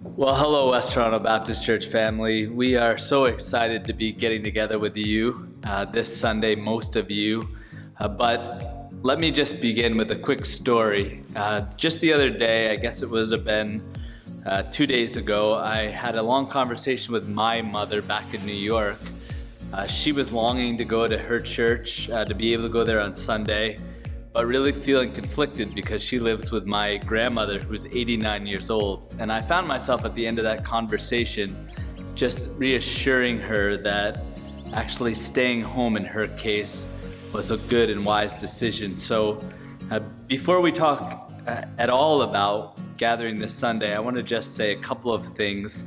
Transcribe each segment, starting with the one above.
Well, hello, West Toronto Baptist Church family. We are so excited to be getting together with you this Sunday, most of you. But let me just begin with a quick story. Just the other day, I guess it would have been 2 days ago, I had a long conversation with my mother back in New York. She was longing to go to her church, to be able to go there on Sunday, but really feeling conflicted because she lives with my grandmother who's 89 years old. And I found myself at the end of that conversation just reassuring her that actually staying home in her case was a good and wise decision. So before we talk at all about gathering this Sunday, I want to just say a couple of things.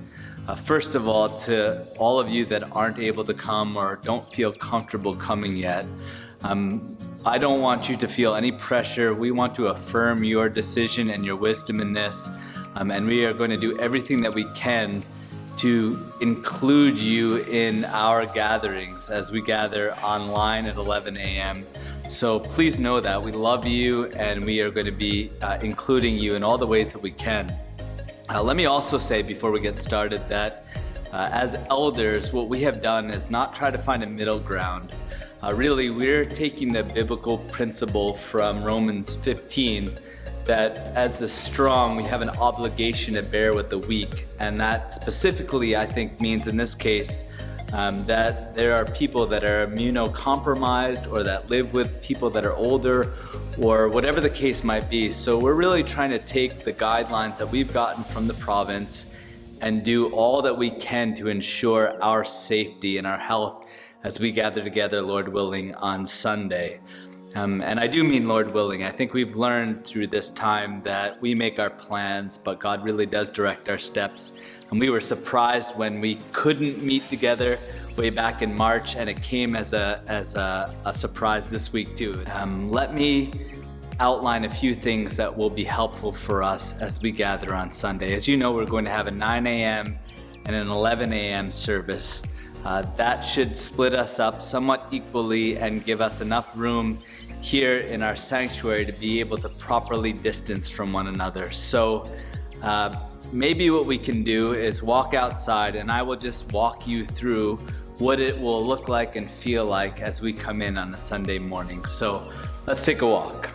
First of all, to all of you that aren't able to come or don't feel comfortable coming yet, I don't want you to feel any pressure. We want to affirm your decision and your wisdom in this. And we are going to do everything that we can to include you in our gatherings as we gather online at 11 a.m. So please know that we love you and we are going to be including you in all the ways that we can. Let me also say before we get started that as elders, what we have done is not try to find a middle ground. Really, we're taking the biblical principle from Romans 15 that as the strong, we have an obligation to bear with the weak. And that specifically, I think, means in this case that there are people that are immunocompromised or that live with people that are older or whatever the case might be. So we're really trying to take the guidelines that we've gotten from the province and do all that we can to ensure our safety and our health as we gather together, Lord willing, on Sunday. And I do mean Lord willing. I think we've learned through this time that we make our plans, but God really does direct our steps. And we were surprised when we couldn't meet together way back in March, and it came as a surprise this week too. Let me outline a few things that will be helpful for us as we gather on Sunday. As you know, we're going to have a 9 a.m. and an 11 a.m. service. That should split us up somewhat equally and give us enough room here in our sanctuary to be able to properly distance from one another. So maybe what we can do is walk outside and I will just walk you through what it will look like and feel like as we come in on a Sunday morning. So let's take a walk.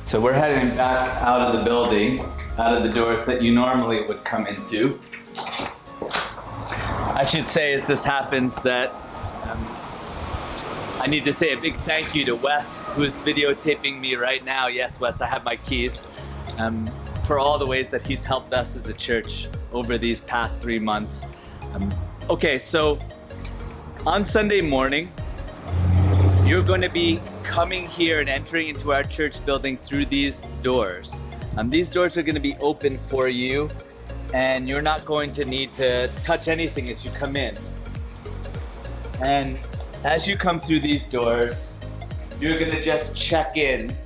So we're heading back out of the building, out of the doors that you normally would come into. I should say as this happens that I need to say a big thank you to Wes, who's videotaping me right now. Yes, Wes, I have my keys. For all the ways that he's helped us as a church over these past 3 months. Okay, so on Sunday morning, you're going to be coming here and entering into our church building through these doors. These doors are going to be open for you, and you're not going to need to touch anything as you come in. And as you come through these doors, you're going to just check in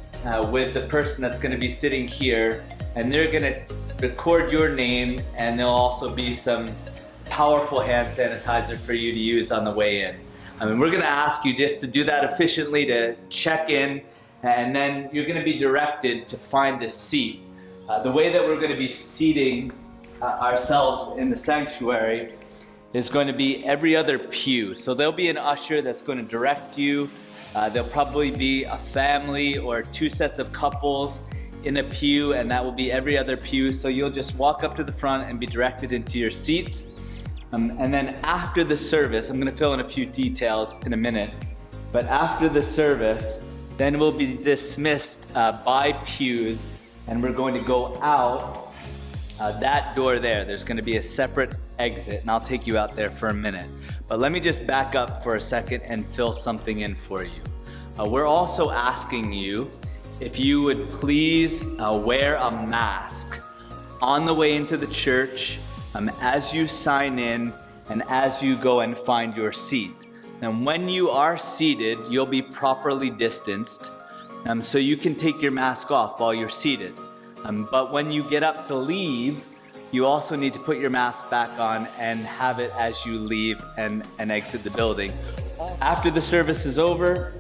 with the person that's going to be sitting here, and they're going to record your name, and there'll also be some powerful hand sanitizer for you to use on the way in. We're going to ask you just to do that efficiently, to check in, and then you're going to be directed to find a seat. The way that we're going to be seating ourselves in the sanctuary is going to be every other pew. So there'll be an usher that's going to direct you. There'll probably be a family or 2 sets of couples in a pew, and that will be every other pew. So you'll just walk up to the front and be directed into your seats. And then after the service, I'm going to fill in a few details in a minute, but after the service, then we'll be dismissed by pews, and we're going to go out that door there. There's going to be a separate exit, and I'll take you out there for a minute. But let me just back up for a second and fill something in for you. We're also asking you if you would please wear a mask on the way into the church, as you sign in and as you go and find your seat. And when you are seated, you'll be properly distanced, so you can take your mask off while you're seated. But when you get up to leave, you also need to put your mask back on and have it as you leave and exit the building. After the service is over,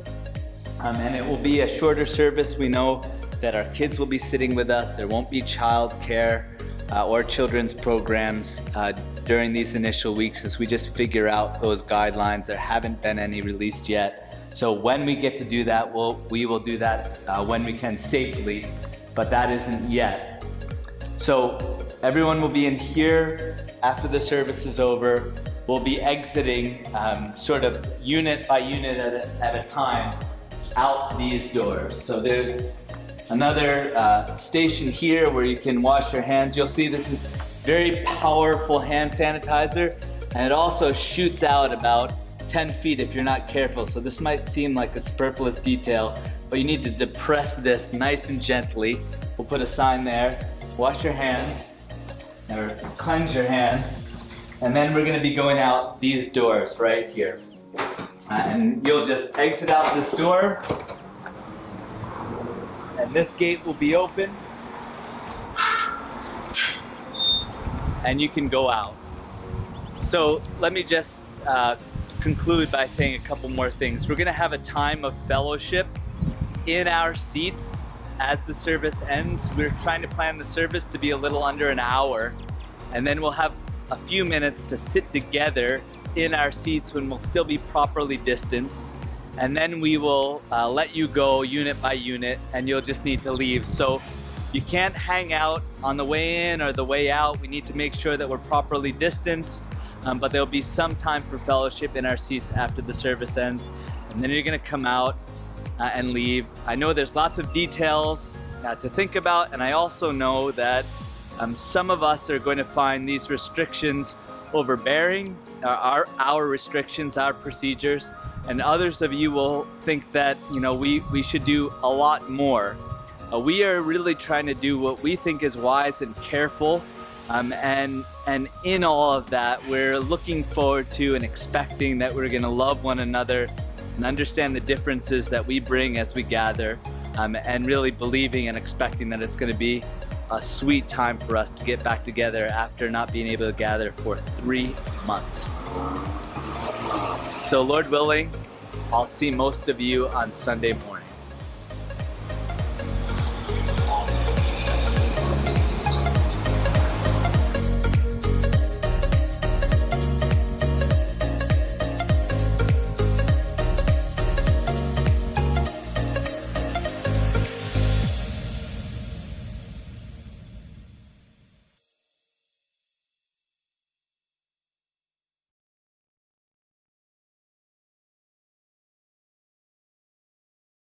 and it will be a shorter service, we know that our kids will be sitting with us. There won't be child care. or children's programs during these initial weeks as we just figure out those guidelines. There haven't been any released yet. So when we get to do that, we will do that when we can safely, but that isn't yet. So everyone will be in here after the service is over. We'll be exiting sort of unit by unit at a time out these doors. So there's another station here where you can wash your hands. You'll see this is very powerful hand sanitizer, and it also shoots out about 10 feet if you're not careful. So this might seem like a superfluous detail, but you need to depress this nice and gently. We'll put a sign there. Wash your hands, or cleanse your hands. And then we're gonna be going out these doors right here. And you'll just exit out this door, and this gate will be open, and you can go out. So let me just conclude by saying a couple more things. We're gonna have a time of fellowship in our seats as the service ends. We're trying to plan the service to be a little under an hour, and then we'll have a few minutes to sit together in our seats when we'll still be properly distanced, and then we will let you go unit by unit, and you'll just need to leave. So you can't hang out on the way in or the way out. We need to make sure that we're properly distanced, but there'll be some time for fellowship in our seats after the service ends, and then you're gonna come out and leave. I know there's lots of details to think about, and I also know that some of us are going to find these restrictions overbearing, our restrictions, our procedures, and others of you will think that we should do a lot more. We are really trying to do what we think is wise and careful, and in all of that, we're looking forward to and expecting that we're going to love one another and understand the differences that we bring as we gather, and really believing and expecting that it's going to be a sweet time for us to get back together after not being able to gather for 3 months. So Lord willing, I'll see most of you on Sunday morning.